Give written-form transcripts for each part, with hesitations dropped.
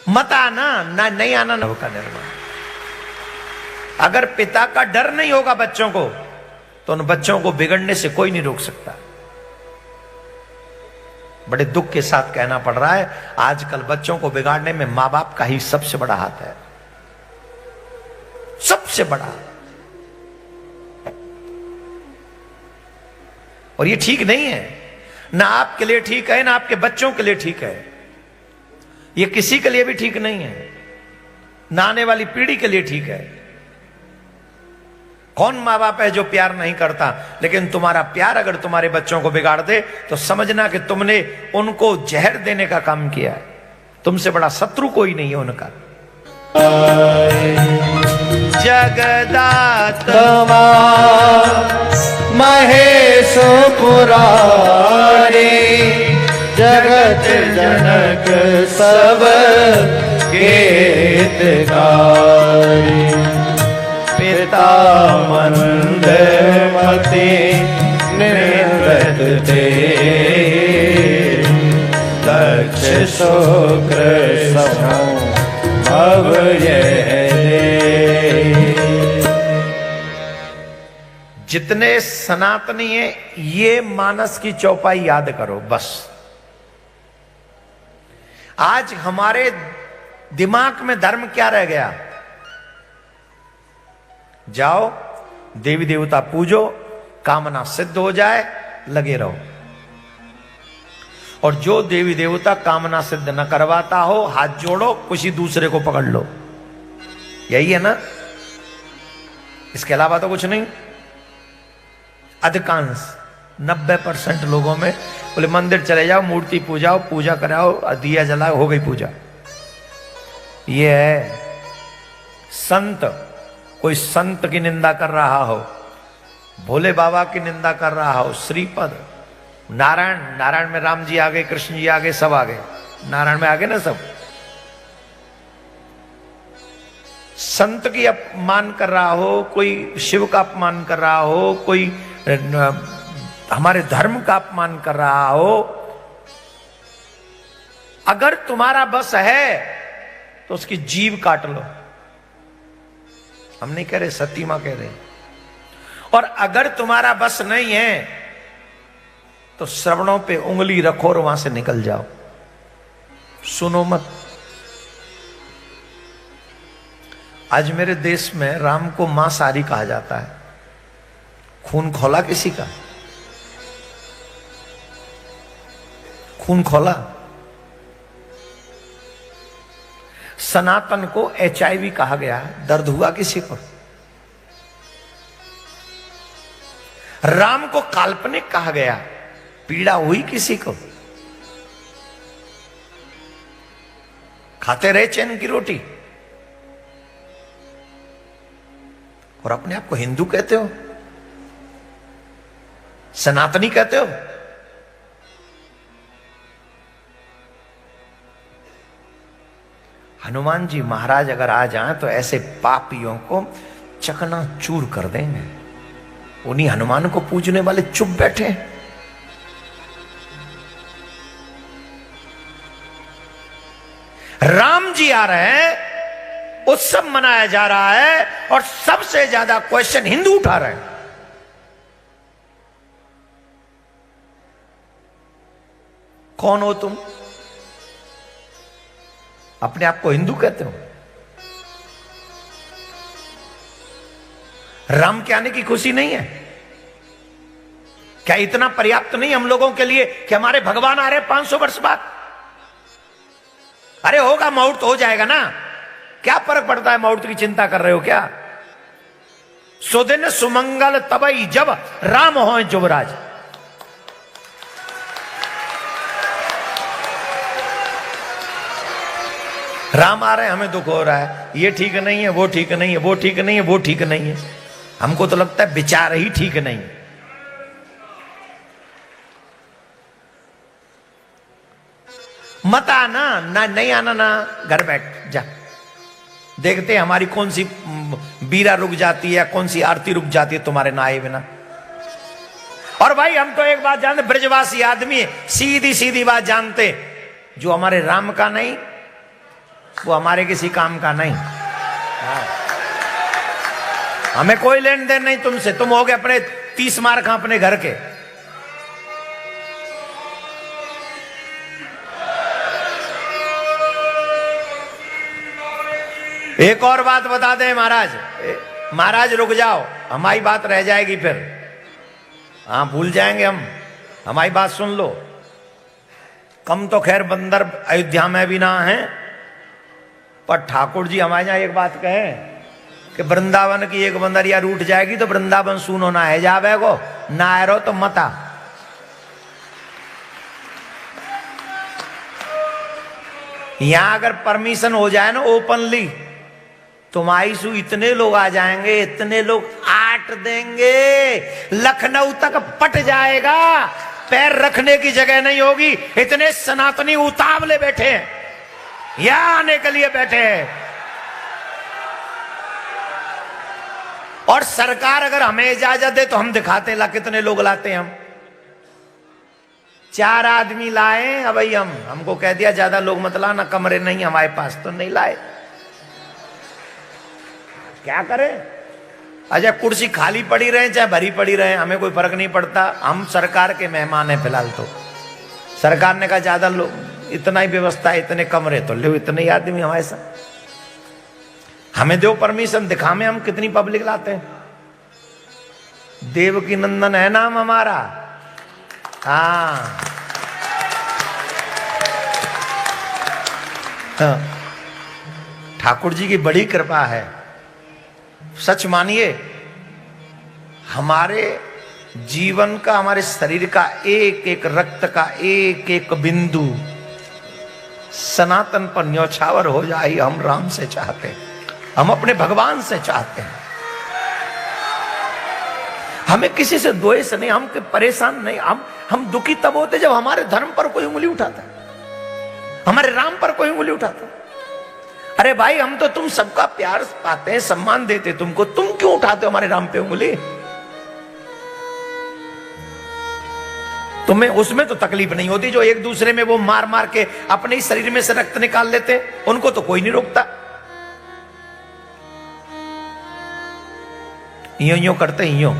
मत आना ना, नहीं आना नव का निर्माण। अगर पिता का डर नहीं होगा बच्चों को तो उन बच्चों को बिगड़ने से कोई नहीं रोक सकता। बड़े दुख के साथ कहना पड़ रहा है, आजकल बच्चों को बिगाड़ने में मां बाप का ही सबसे बड़ा हाथ है, सबसे बड़ा। और ये ठीक नहीं है, ना आपके लिए ठीक है ना आपके बच्चों के लिए ठीक है, ये किसी के लिए भी ठीक नहीं है, ना आने वाली पीढ़ी के लिए ठीक है। कौन मां बाप है जो प्यार नहीं करता, लेकिन तुम्हारा प्यार अगर तुम्हारे बच्चों को बिगाड़ दे तो समझना कि तुमने उनको जहर देने का काम किया है। तुमसे बड़ा शत्रु कोई नहीं है उनका। जगदात्मा महेश पुरारी, जगत जनक सब गीत गाई। पिता मंदमति निर्गत ते, दक्ष शुक्र भव जितने सनातनी है ये मानस की चौपाई याद करो बस। आज हमारे दिमाग में धर्म क्या रह गया? जाओ देवी देवता पूजो, कामना सिद्ध हो जाए, लगे रहो। और जो देवी देवता कामना सिद्ध न करवाता हो, हाथ जोड़ो, किसी दूसरे को पकड़ लो। यही है ना, इसके अलावा तो कुछ नहीं। अधिकांश 90% लोगों में बोले मंदिर चले जाओ, मूर्ति पूजाओ, पूजा कराओ, दिया जलाओ, हो गई पूजा। ये है संत। कोई संत की निंदा कर रहा हो, भोले बाबा की निंदा कर रहा हो, श्रीपद, नारायण, नारायण में राम जी आ गए, कृष्ण जी आ गए, सब आ गए, नारायण में आ गए ना सब। संत की अपमान कर रहा हो, कोई शिव का अपमान कर रहा हो, कोई हमारे धर्म का अपमान कर रहा हो, अगर तुम्हारा बस है तो उसकी जीभ काट लो। हम नहीं कह रहे, सती मां कह रहे। और अगर तुम्हारा बस नहीं है तो श्रवणों पे उंगली रखो और वहां से निकल जाओ, सुनो मत। आज मेरे देश में राम को मांसाहारी कहा जाता है। खून खोला किसी का? खून खोला? सनातन को HIV कहा गया, दर्द हुआ किसी को? राम को काल्पनिक कहा गया, पीड़ा हुई किसी को? खाते रहे चैन की रोटी और अपने आप को हिंदू कहते हो, सनातनी कहते हो। हनुमान जी महाराज अगर आ जाएं तो ऐसे पापियों को चकनाचूर कर देंगे। उन्हीं हनुमान को पूजने वाले चुप बैठे हैं। राम जी आ रहे हैं, उत्सव मनाया जा रहा है और सबसे ज्यादा क्वेश्चन हिंदू उठा रहे हैं। कौन हो तुम? अपने आप को हिंदू कहते हो? राम के आने की खुशी नहीं है क्या? इतना पर्याप्त नहीं हम लोगों के लिए कि हमारे भगवान आ रहे 500 वर्ष बाद? अरे होगा, मुहूर्त तो हो जाएगा ना, क्या फर्क पड़ता है? मुहूर्त की चिंता कर रहे हो क्या? सुदिन सुमंगल तबई जब राम हो जुबराज। राम आ रहे हैं, हमें दुख हो रहा है, ये ठीक नहीं है, वो ठीक नहीं है, वो ठीक नहीं है, वो ठीक नहीं है। हमको तो लगता है विचार ही ठीक नहीं। मत आना ना, नहीं आना ना, घर बैठ जा। देखते हैं हमारी कौन सी बीरा रुक जाती है, कौन सी आरती रुक जाती है तुम्हारे ना आए बिना। और भाई हम तो एक बात जानते, ब्रजवासी आदमी है, सीधी सीधी बात जानते, जो हमारे राम का नहीं वो हमारे किसी काम का नहीं। हमें कोई लेन देन नहीं तुमसे। तुम हो गए अपने 30 मार्क अपने घर के। एक और बात बता दें महाराज, महाराज रुक जाओ, हमारी बात रह जाएगी फिर। हाँ भूल जाएंगे हम, हमारी बात सुन लो। कम तो खैर बंदर अयोध्या में भी ना है, पर ठाकुर जी हमारे यहां एक बात कहें कि वृंदावन की एक बंदरिया रूठ जाएगी तो वृंदावन सुनो ना है जावे को, ना आरो तो मता। यहां अगर परमिशन हो जाए ना ओपनली, तुम्हारी सु इतने लोग आ जाएंगे, इतने लोग आट देंगे, लखनऊ तक पट जाएगा, पैर रखने की जगह नहीं होगी। इतने सनातनी उतावले बैठे हैं, यहां आने के लिए बैठे हैं। और सरकार अगर हमें इजाजत दे तो हम दिखाते ला कितने लोग लाते हैं हम। 4 आदमी लाए, अब भाई हमको कह दिया ज्यादा लोग मत ला, ना कमरे नहीं हमारे पास, तो नहीं लाए। क्या करें? अच्छा कुर्सी खाली पड़ी रहे चाहे भरी पड़ी रहे, हमें कोई फर्क नहीं पड़ता। हम सरकार के मेहमान हैं फिलहाल। तो सरकार ने कहा ज्यादा लोग, इतना ही व्यवस्था है, इतने कमरे, तो लो इतने ही आदमी हमारे साथ, हमें दो परमिशन, दिखा में हम कितनी पब्लिक लाते हैं। देवकी नंदन है नाम हमारा। हाँ ठाकुर जी की बड़ी कृपा है। सच मानिए, हमारे जीवन का, हमारे शरीर का एक एक रक्त का एक एक बिंदु सनातन पर न्यौछावर हो जाए, हम राम से चाहते हैं, हम अपने भगवान से चाहते हैं। हमें किसी से द्वेष नहीं, हम परेशान नहीं। हम दुखी तब होते जब हमारे धर्म पर कोई उंगली उठाता, हमारे राम पर कोई उंगली उठाता। अरे भाई हम तो तुम सबका प्यार पाते हैं, सम्मान देते तुमको, तुम क्यों उठाते हो हमारे राम पे उंगली? तुम्हें उसमें तो तकलीफ नहीं होती जो एक दूसरे में वो मार मार के अपने ही शरीर में से रक्त निकाल लेते, उनको तो कोई नहीं रोकता। यूं करते यूं,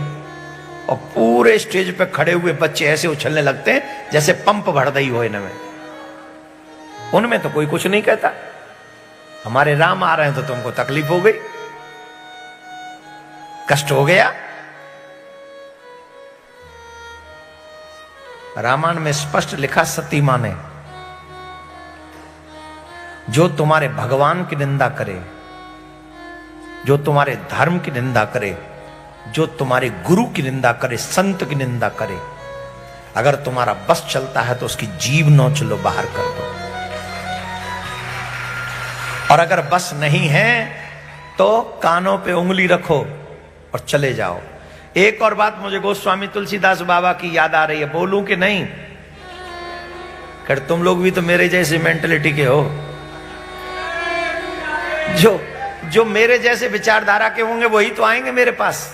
और पूरे स्टेज पे खड़े हुए बच्चे ऐसे उछलने लगते हैं जैसे पंप भर दई हो इनमें। उनमें तो कोई कुछ नहीं कहता। हमारे राम आ रहे हैं तो तुमको तकलीफ हो गई, कष्ट हो गया। रामायण में स्पष्ट लिखा, सती मां ने, जो तुम्हारे भगवान की निंदा करे, जो तुम्हारे धर्म की निंदा करे, जो तुम्हारे गुरु की निंदा करे, संत की निंदा करे, अगर तुम्हारा बस चलता है तो उसकी जीभ नोच लो, बाहर कर दो। और अगर बस नहीं है तो कानों पे उंगली रखो और चले जाओ। एक और बात मुझे गोस्वामी तुलसीदास बाबा की याद आ रही है, बोलूं कि नहीं? कर तुम लोग भी तो मेरे जैसे मेंटलिटी के हो, जो मेरे जैसे विचारधारा के होंगे वही तो आएंगे मेरे पास।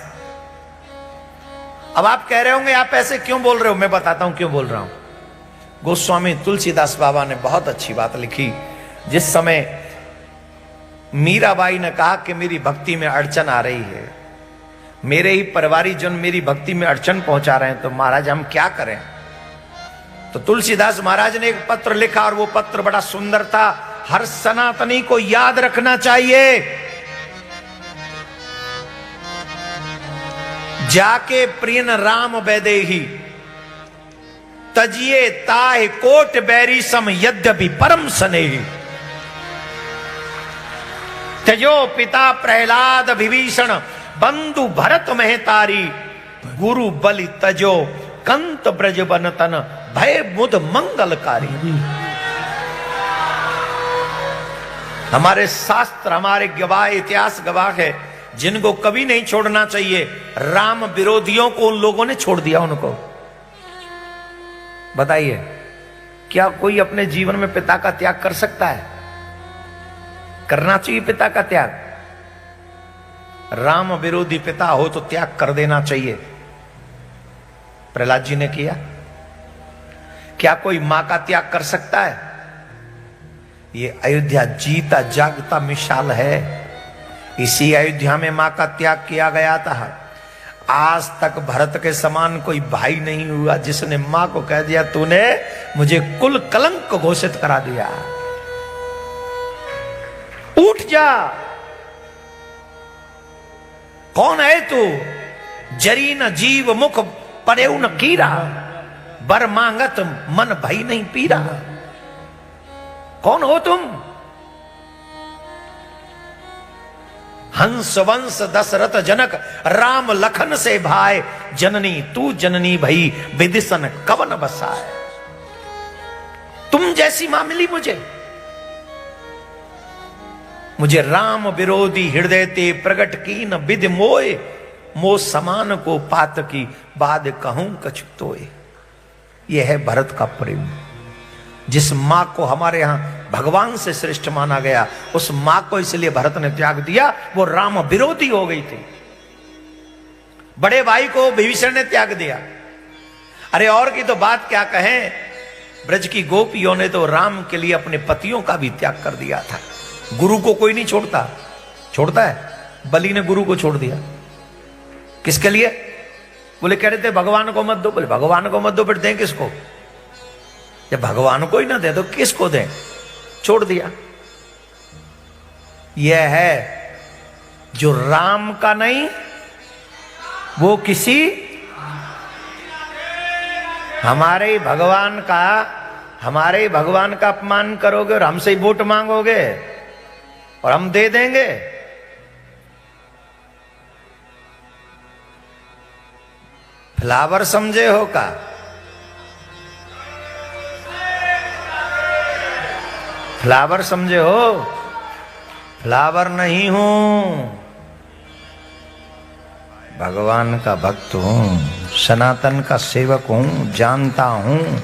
अब आप कह रहे होंगे आप ऐसे क्यों बोल रहे हो, मैं बताता हूं क्यों बोल रहा हूं। गोस्वामी तुलसीदास बाबा ने बहुत अच्छी बात लिखी। जिस समय मीराबाई ने कहा कि मेरी भक्ति में अड़चन आ रही है, मेरे ही परिवारी जन मेरी भक्ति में अड़चन पहुंचा रहे हैं, तो महाराज हम क्या करें? तो तुलसीदास महाराज ने एक पत्र लिखा, और वो पत्र बड़ा सुंदर था। हर सनातनी को याद रखना चाहिए, जाके प्रियन राम वैदेही तजिए ताह कोट बैरी सम यद्यपि परम स्नेही। तजो पिता प्रहलाद विभीषण बंधु भरत महतारी, गुरु बलि तजो कंत ब्रज बन तन भय मुद मंगलकारी। हमारे शास्त्र, हमारे गवाह, इतिहास गवाह है, जिनको कभी नहीं छोड़ना चाहिए। राम विरोधियों को उन लोगों ने छोड़ दिया। उनको बताइए, क्या कोई अपने जीवन में पिता का त्याग कर सकता है? करना चाहिए पिता का त्याग। राम विरोधी पिता हो तो त्याग कर देना चाहिए। प्रहलाद जी ने किया। क्या कोई मां का त्याग कर सकता है? ये अयोध्या जीता जागता मिसाल है। इसी अयोध्या में मां का त्याग किया गया था। आज तक भरत के समान कोई भाई नहीं हुआ जिसने मां को कह दिया तूने मुझे कुल कलंक घोषित करा दिया, उठ जा। कौन है तू? जरी न जीव मुख पड़ेउ न कीरा, बर मांगत मन भई नहीं पीरा। कौन हो तुम? हंस वंश दशरथ जनक राम लखन से भाई, जननी तू जननी भई विदिशन कवन बसाए। तुम जैसी मां मिली मुझे राम विरोधी हृदय ते प्रगट की न विध मोए, मो समान को पात की बाद कहूं कछु तोए। यह है भरत का प्रेम। जिस मां को हमारे यहां भगवान से श्रेष्ठ माना गया, उस मां को इसलिए भरत ने त्याग दिया, वो राम विरोधी हो गई थी। बड़े भाई को विभीषण ने त्याग दिया। अरे और की तो बात क्या कहें, ब्रज की गोपियों ने तो राम के लिए अपने पतियों का भी त्याग कर दिया था। गुरु को कोई नहीं छोड़ता है। बलि ने गुरु को छोड़ दिया। किसके लिए? बोले कह रहे थे भगवान को मत दो। बोले भगवान को मत दो, फिर दें किसको? जब भगवान को ही ना दे तो किसको दें? छोड़ दिया। यह है जो राम का नहीं, वो किसी हमारे भगवान का अपमान करोगे और हमसे ही वोट मांगोगे और हम दे देंगे। फ्लावर समझे हो का? फ्लावर समझे हो? फ्लावर नहीं हूं, भगवान का भक्त हूं, सनातन का सेवक हूं, जानता हूं